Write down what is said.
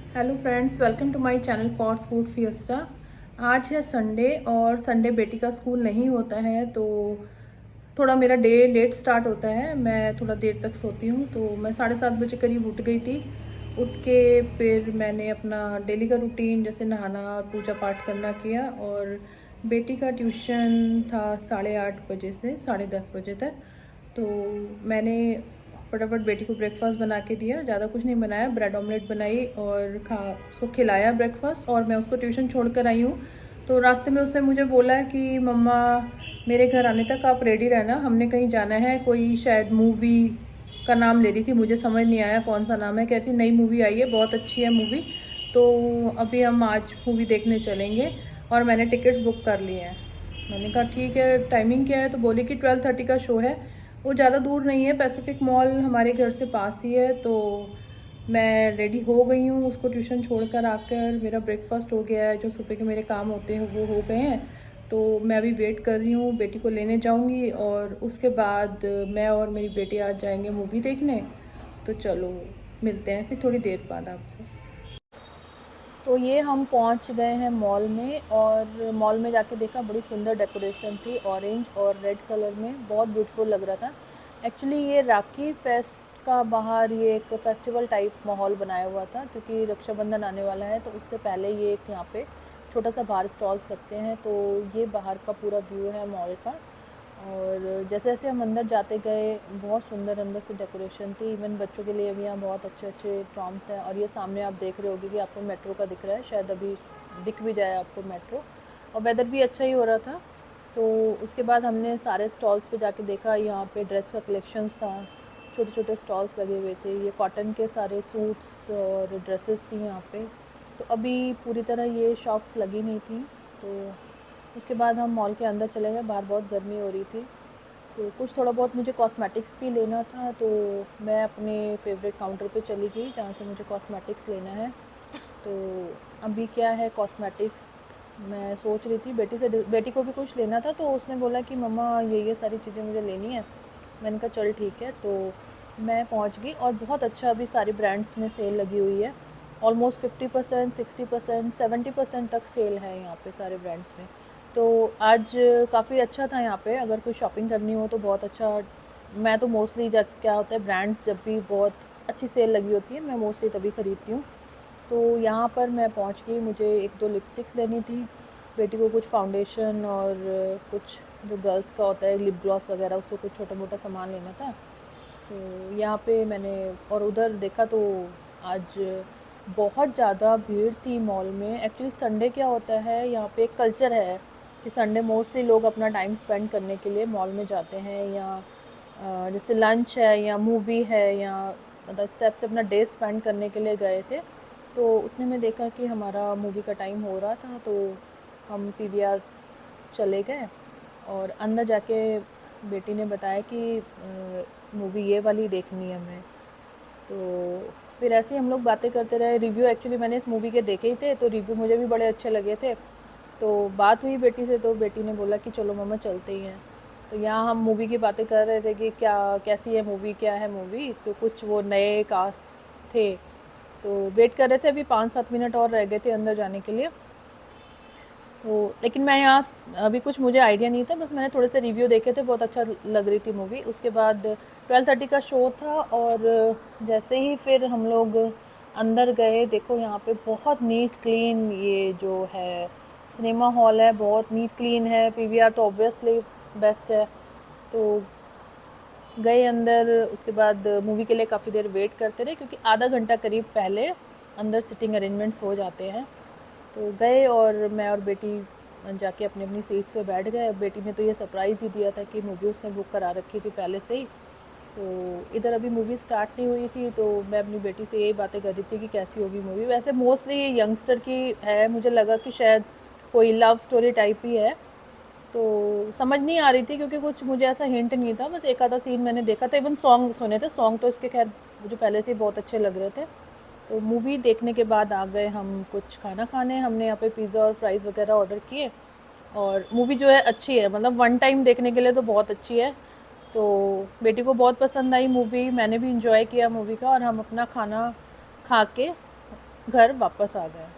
Hello friends, welcome to my channel कॉर्स food fiesta. आज है संडे और संडे बेटी का स्कूल नहीं होता है, तो थोड़ा मेरा डे लेट स्टार्ट होता है। मैं थोड़ा देर तक सोती हूँ, तो मैं 7:30 बजे करीब उठ गई थी। उठ के फिर मैंने अपना डेली का रूटीन जैसे नहाना और पूजा पाठ करना किया, और बेटी का ट्यूशन था 8:30 बजे से 10:30 बजे तक। तो मैंने फटाफट बेटी को ब्रेकफास्ट बना के दिया, ज़्यादा कुछ नहीं बनाया, ब्रेड ऑमलेट बनाई और उसको खिलाया ब्रेकफास्ट, और मैं उसको ट्यूशन छोड़ कर आई हूँ। तो रास्ते में उसने मुझे बोला कि मम्मा मेरे घर आने तक आप रेडी रहना, हमने कहीं जाना है, कोई शायद मूवी का नाम ले रही थी, मुझे समझ नहीं आया कौन सा नाम है। कहती नई मूवी आई है, बहुत अच्छी है मूवी, तो अभी हम आज मूवी देखने चलेंगे और मैंने टिकट्स बुक कर लिए हैं। मैंने कहा ठीक है, टाइमिंग क्या है? तो बोली कि 12:30 का शो है। वो ज़्यादा दूर नहीं है, पैसिफिक मॉल हमारे घर से पास ही है। तो मैं रेडी हो गई हूँ, उसको ट्यूशन छोड़कर आकर मेरा ब्रेकफास्ट हो गया है, जो सुबह के मेरे काम होते हैं वो हो गए हैं। तो मैं अभी वेट कर रही हूँ, बेटी को लेने जाऊँगी और उसके बाद मैं और मेरी बेटी आज जाएंगे मूवी देखने। तो चलो मिलते हैं फिर थोड़ी देर बाद आपसे। तो ये हम पहुंच गए हैं मॉल में, और मॉल में जाके देखा, बड़ी सुंदर डेकोरेशन थी, ऑरेंज और रेड कलर में, बहुत ब्यूटीफुल लग रहा था। एक्चुअली ये राखी फेस्ट का बाहर ये एक फेस्टिवल टाइप माहौल बनाया हुआ था, क्योंकि रक्षाबंधन आने वाला है, तो उससे पहले ये एक यहाँ पे छोटा सा बाहर स्टॉल्स लगते हैं। तो ये बाहर का पूरा व्यू है मॉल का। और जैसे जैसे हम अंदर जाते गए, बहुत सुंदर अंदर से डेकोरेशन थी। इवन बच्चों के लिए भी यहाँ बहुत अच्छे अच्छे टॉम्स हैं। और ये सामने आप देख रहे होगे कि आपको मेट्रो का दिख रहा है, शायद अभी दिख भी जाए आपको मेट्रो। और वेदर भी अच्छा ही हो रहा था। तो उसके बाद हमने सारे स्टॉल्स पे जाके देखा, यहाँ पे ड्रेस का कलेक्शंस था, छोटे छोटे स्टॉल्स लगे हुए थे, ये कॉटन के सारे सूट्स और ड्रेसेस थी यहाँ पे। तो अभी पूरी तरह ये शॉप्स लगी नहीं थी। तो उसके बाद हम मॉल के अंदर चले गए, बाहर बहुत गर्मी हो रही थी। तो कुछ थोड़ा बहुत मुझे कॉस्मेटिक्स भी लेना था, तो मैं अपने फेवरेट काउंटर पे चली गई जहाँ से मुझे कॉस्मेटिक्स लेना है। तो अभी क्या है, कॉस्मेटिक्स मैं सोच रही थी, बेटी को भी कुछ लेना था, तो उसने बोला कि मम्मा ये सारी चीज़ें मुझे लेनी है। मैंने कहा चल ठीक है। तो मैं पहुंच गई, और बहुत अच्छा अभी सारी ब्रांड्स में सेल लगी हुई है। ऑलमोस्ट 50%, 60%, 70% तक सेल है यहाँ पे सारे ब्रांड्स में। तो आज काफ़ी अच्छा था यहाँ पे, अगर कोई शॉपिंग करनी हो तो बहुत अच्छा। मैं तो मोस्टली जब क्या होता है, ब्रांड्स जब भी बहुत अच्छी सेल लगी होती है, मैं मोस्टली तभी ख़रीदती हूँ। तो यहाँ पर मैं पहुँच गई, मुझे 1-2 लिपस्टिक्स लेनी थी, बेटी को कुछ फाउंडेशन और कुछ जो गर्ल्स का होता है लिप ग्लॉस वगैरह, उसको कुछ छोटा मोटा सामान लेना था। तो यहाँ पे मैंने और उधर देखा, तो आज बहुत ज़्यादा भीड़ थी मॉल में। एक्चुअली संडे क्या होता है, यहाँ पे एक कल्चर है कि संडे मोस्टली लोग अपना टाइम स्पेंड करने के लिए मॉल में जाते हैं, या जैसे लंच है या मूवी है, या मतलब इस टाइप से अपना डे स्पेंड करने के लिए गए थे। तो उतने में देखा कि हमारा मूवी का टाइम हो रहा था, तो हम पीवीआर चले गए। और अंदर जाके बेटी ने बताया कि मूवी ये वाली देखनी है हमें। तो फिर ऐसे ही हम लोग बातें करते रहे। रिव्यू एक्चुअली मैंने इस मूवी के देखे ही थे, तो रिव्यू मुझे भी बड़े अच्छे लगे थे। तो बात हुई बेटी से, तो बेटी ने बोला कि चलो मम्मा चलते ही हैं। तो यहाँ हम मूवी की बातें कर रहे थे कि क्या कैसी है मूवी, क्या है मूवी। तो कुछ वो नए कास्ट थे, तो वेट कर रहे थे, अभी 5-7 मिनट और रह गए थे अंदर जाने के लिए। तो लेकिन मैं यहाँ अभी कुछ मुझे आइडिया नहीं था, बस मैंने थोड़े से रिव्यू देखे थे, बहुत अच्छा लग रही थी मूवी। उसके बाद 12:30 का शो था, और जैसे ही फिर हम लोग अंदर गए, देखो यहाँ पे बहुत नीट क्लीन ये जो है सिनेमा हॉल है, बहुत नीट क्लीन है। पीवीआर तो ऑब्वियसली बेस्ट है। तो गए अंदर, उसके बाद मूवी के लिए काफ़ी देर वेट करते रहे, क्योंकि आधा घंटा करीब पहले अंदर सिटिंग अरेंजमेंट्स हो जाते हैं। तो गए, और मैं और बेटी जाके अपनी अपनी सीट्स पे बैठ गए। बेटी ने तो ये सरप्राइज़ ही दिया था कि मूवी उसने बुक करा रखी थी पहले से ही। तो इधर अभी मूवी स्टार्ट नहीं हुई थी, तो मैं अपनी बेटी से यही बातें कर रही थी कि कैसी होगी मूवी। वैसे मोस्टली यंगस्टर की है, मुझे लगा कि शायद कोई लव स्टोरी टाइप ही है। तो समझ नहीं आ रही थी, क्योंकि कुछ मुझे ऐसा हिंट नहीं था, बस एक आधा सीन मैंने देखा था। इवन सॉन्ग सुने थे, सॉन्ग तो इसके खैर मुझे पहले से ही बहुत अच्छे लग रहे थे। तो मूवी देखने के बाद आ गए हम कुछ खाना खाने। हमने यहाँ पे पिज़्ज़ा और फ्राइज़ वगैरह ऑर्डर किए। और मूवी जो है अच्छी है, मतलब वन टाइम देखने के लिए तो बहुत अच्छी है। तो बेटी को बहुत पसंद आई मूवी, मैंने भी इंजॉय किया मूवी का, और हम अपना खाना खा के घर वापस आ गए।